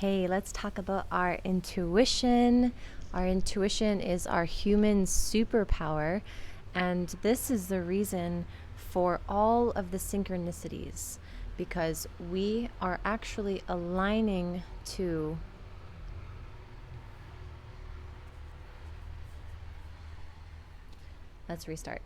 Okay, let's talk about our intuition. Our intuition is our human superpower, and this is the reason for all of the synchronicities because we are actually aligning to. Let's restart.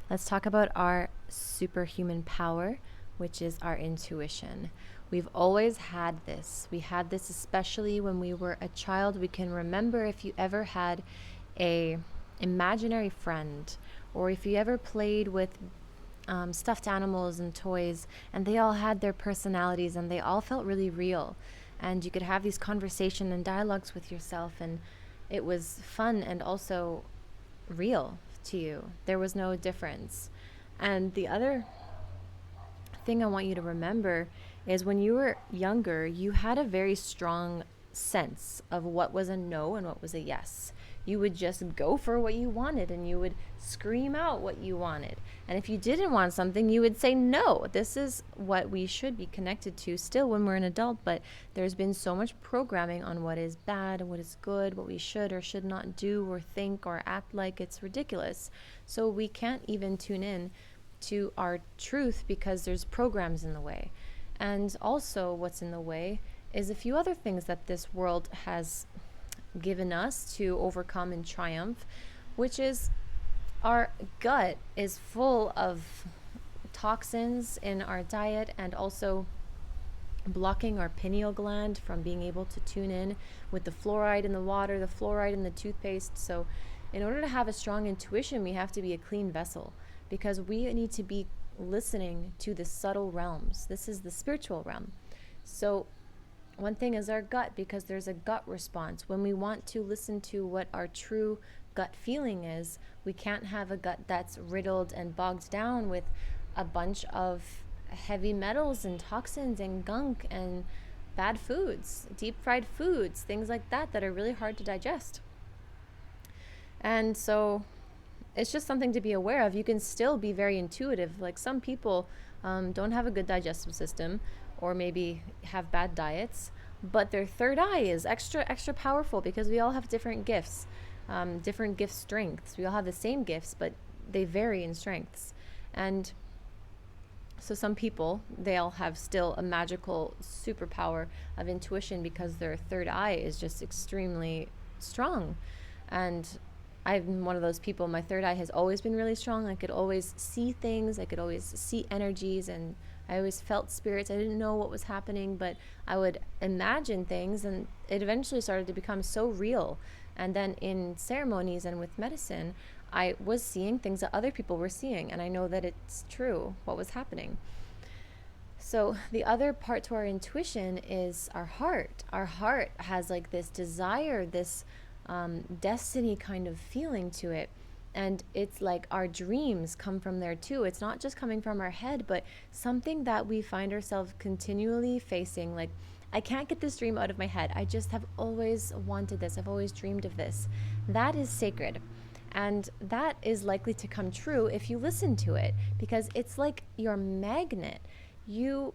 Let's talk about our superhuman power, which is our intuition. We've always had this. We had this especially when we were a child. We can remember if you ever had a imaginary friend, or if you ever played with stuffed animals and toys, and they all had their personalities and they all felt really real. And you could have these conversations and dialogues with yourself, and it was fun and also real to you. There was no difference. And the other thing I want you to remember is when you were younger, you had a very strong sense of what was a no and what was a yes. You would just go for what you wanted and you would scream out what you wanted. And if you didn't want something, you would say no. This is what we should be connected to still when we're an adult, but there's been so much programming on what is bad and what is good, what we should or should not do or think or act like. It's ridiculous. So we can't even tune in to our truth because there's programs in the way. And also what's in the way is a few other things that this world has given us to overcome and triumph, which is our gut is full of toxins in our diet and also blocking our pineal gland from being able to tune in with the fluoride in the water, the fluoride in the toothpaste. So in order to have a strong intuition, we have to be a clean vessel because we need to be listening to the subtle realms. This is the spiritual realm. So one thing is our gut, because there's a gut response. When we want to listen to what our true gut feeling is, we can't have a gut that's riddled and bogged down with a bunch of heavy metals and toxins and gunk and bad foods, deep fried foods, things like that that are really hard to digest. And so it's just something to be aware of. You can still be very intuitive. Like some people don't have a good digestive system or maybe have bad diets, but their third eye is extra powerful because we all have different gifts, different gift strengths. We all have the same gifts, but they vary in strengths. And so some people, they all have still a magical superpower of intuition because their third eye is just extremely strong. And I'm one of those people. My third eye has always been really strong. I could always see things. I could always see energies, and I always felt spirits. I didn't know what was happening, but I would imagine things, and it eventually started to become so real. And then in ceremonies and with medicine, I was seeing things that other people were seeing, and I know that it's true what was happening. So the other part to our intuition is our heart. Our heart has like this desire, this destiny kind of feeling to it. And it's like our dreams come from there too. It's not just coming from our head, but something that we find ourselves continually facing. Like, I can't get this dream out of my head. I just have always wanted this. I've always dreamed of this. That is sacred. And that is likely to come true if you listen to it, because it's like your magnet. You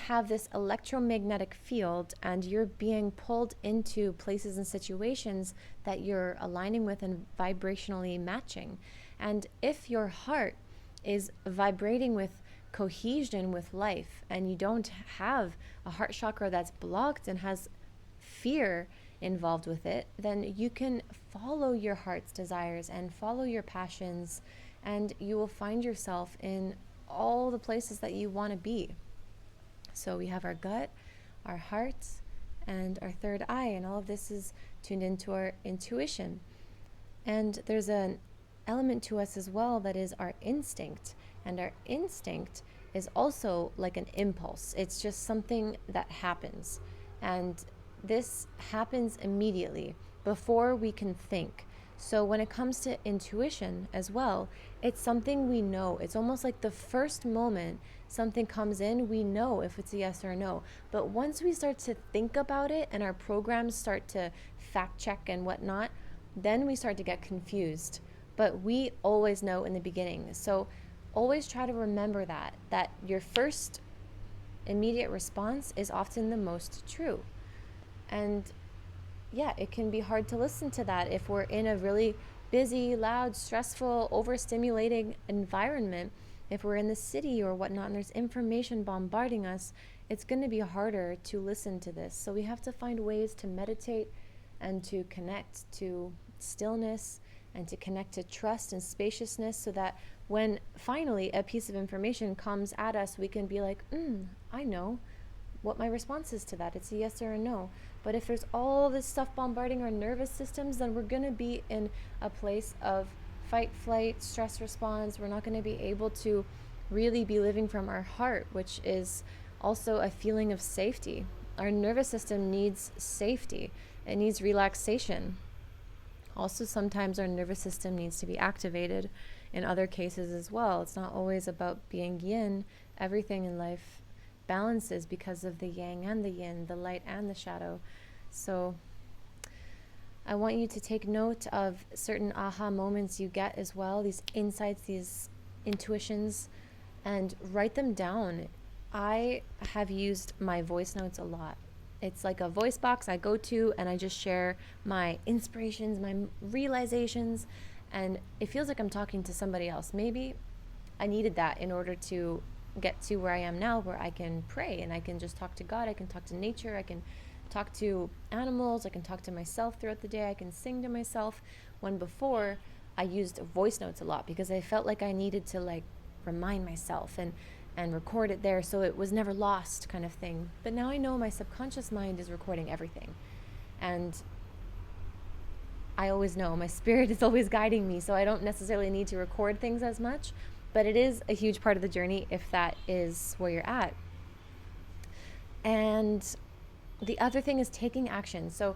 have this electromagnetic field and you're being pulled into places and situations that you're aligning with and vibrationally matching. And if your heart is vibrating with cohesion with life and you don't have a heart chakra that's blocked and has fear involved with it, then you can follow your heart's desires and follow your passions, and you will find yourself in all the places that you want to be. So we have our gut, our hearts, and our third eye, and all of this is tuned into our intuition. And there's an element to us as well that is our instinct. And our instinct is also like an impulse. It's just something that happens. And this happens immediately before we can think. So when it comes to intuition as well, it's something we know. It's almost like the first moment something comes in, we know if it's a yes or a no. But once we start to think about it and our programs start to fact check and whatnot, then we start to get confused. But we always know in the beginning. So always try to remember that your first immediate response is often the most true. And yeah, it can be hard to listen to that if we're in a really busy, loud, stressful, overstimulating environment. If we're in the city or whatnot and there's information bombarding us, it's going to be harder to listen to this. So we have to find ways to meditate and to connect to stillness and to connect to trust and spaciousness, so that when finally a piece of information comes at us, we can be like, I know what my response is to that. It's a yes or a no. But if there's all this stuff bombarding our nervous systems, then we're going to be in a place of fight, flight, stress response. We're not going to be able to really be living from our heart, which is also a feeling of safety. Our nervous system needs safety. It needs relaxation. Also, sometimes our nervous system needs to be activated in other cases as well. It's not always about being yin. Everything in life balances because of the yang and the yin, the light and the shadow. So I want you to take note of certain aha moments you get as well, these insights, these intuitions, and write them down. I have used my voice notes a lot. It's like a voice box I go to and I just share my inspirations, my realizations, and it feels like I'm talking to somebody else. Maybe I needed that in order to get to where I am now, where I can pray and I can just talk to God, I can talk to nature, I can talk to animals, I can talk to myself throughout the day, I can sing to myself. When before I used voice notes a lot because I felt like I needed to like remind myself and record it there so it was never lost, kind of thing. But now I know my subconscious mind is recording everything. And I always know my spirit is always guiding me, so I don't necessarily need to record things as much, but it is a huge part of the journey if that is where you're at. And the other thing is taking action. So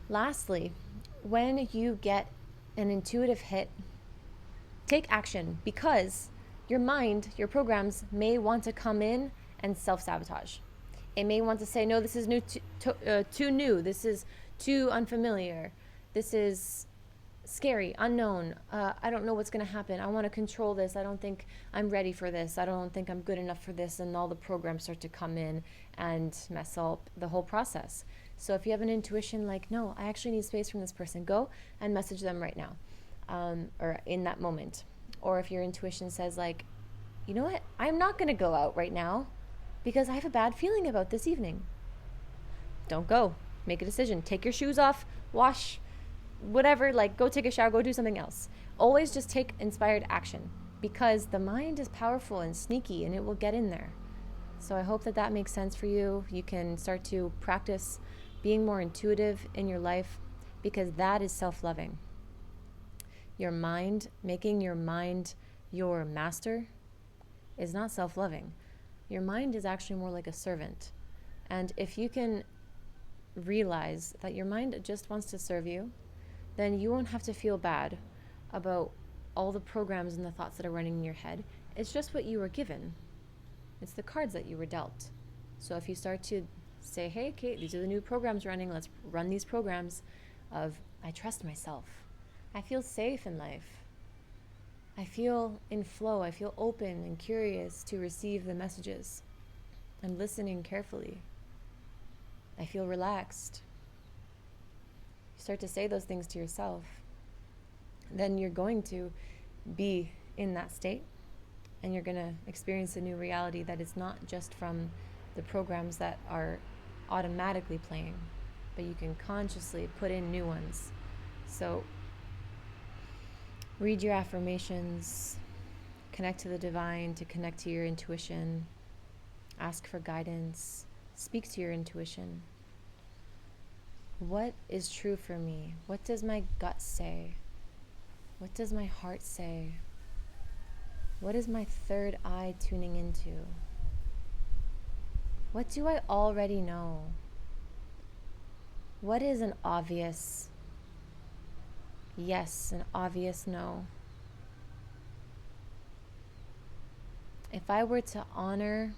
lastly, when you get an intuitive hit, take action, because your mind, your programs may want to come in and self-sabotage. It may want to say, no, this is too new. This is too unfamiliar. This is scary, unknown. I don't know what's going to happen. I want to control this. I don't think I'm ready for this. I don't think I'm good enough for this. And all the programs start to come in and mess up the whole process. So if you have an intuition like, no, I actually need space from this person, go and message them right now, or in that moment. Or if your intuition says like, you know what, I'm not going to go out right now because I have a bad feeling about this evening. Don't go. Make a decision. Take your shoes off, wash, whatever, like go take a shower, go do something else. Always just take inspired action, because the mind is powerful and sneaky and it will get in there. So I hope that that makes sense for you. You can start to practice being more intuitive in your life, because that is self-loving. Your mind, making your mind your master, is not self-loving. Your mind is actually more like a servant. And if you can realize that your mind just wants to serve you, then you won't have to feel bad about all the programs and the thoughts that are running in your head. It's just what you were given. It's the cards that you were dealt. So if you start to say, hey, Kate, these are the new programs running, let's run these programs of, I trust myself. I feel safe in life. I feel in flow. I feel open and curious to receive the messages. I'm listening carefully. I feel relaxed. You start to say those things to yourself, then you're going to be in that state, and you're going to experience a new reality that is not just from the programs that are automatically playing, but you can consciously put in new ones. So read your affirmations, connect to the divine, to connect to your intuition, ask for guidance, speak to your intuition. What is true for me? What does my gut say? What does my heart say? What is my third eye tuning into? What do I already know? What is an obvious yes, an obvious no? If I were to honor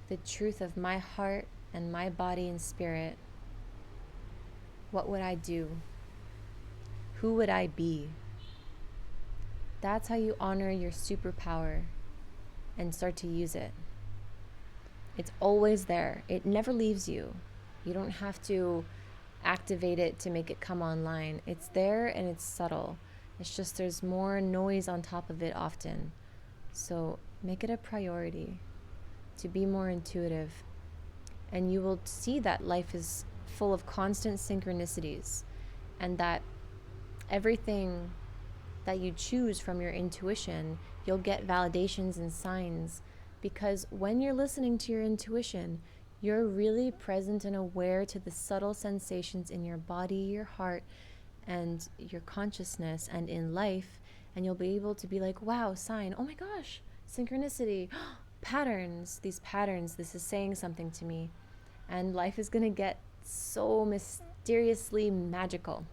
the truth of my heart and my body and spirit, what would I do? Who would I be? That's how you honor your superpower and start to use it. It's always there. It never leaves you. You don't have to activate it to make it come online. It's there and it's subtle. It's just there's more noise on top of it often. So make it a priority to be more intuitive. And you will see that life is full of constant synchronicities, and that everything that you choose from your intuition, you'll get validations and signs. Because when you're listening to your intuition, you're really present and aware to the subtle sensations in your body, your heart, and your consciousness and in life. And you'll be able to be like, wow, sign, oh my gosh, synchronicity, patterns, these patterns, this is saying something to me. And life is going to get so mysteriously magical.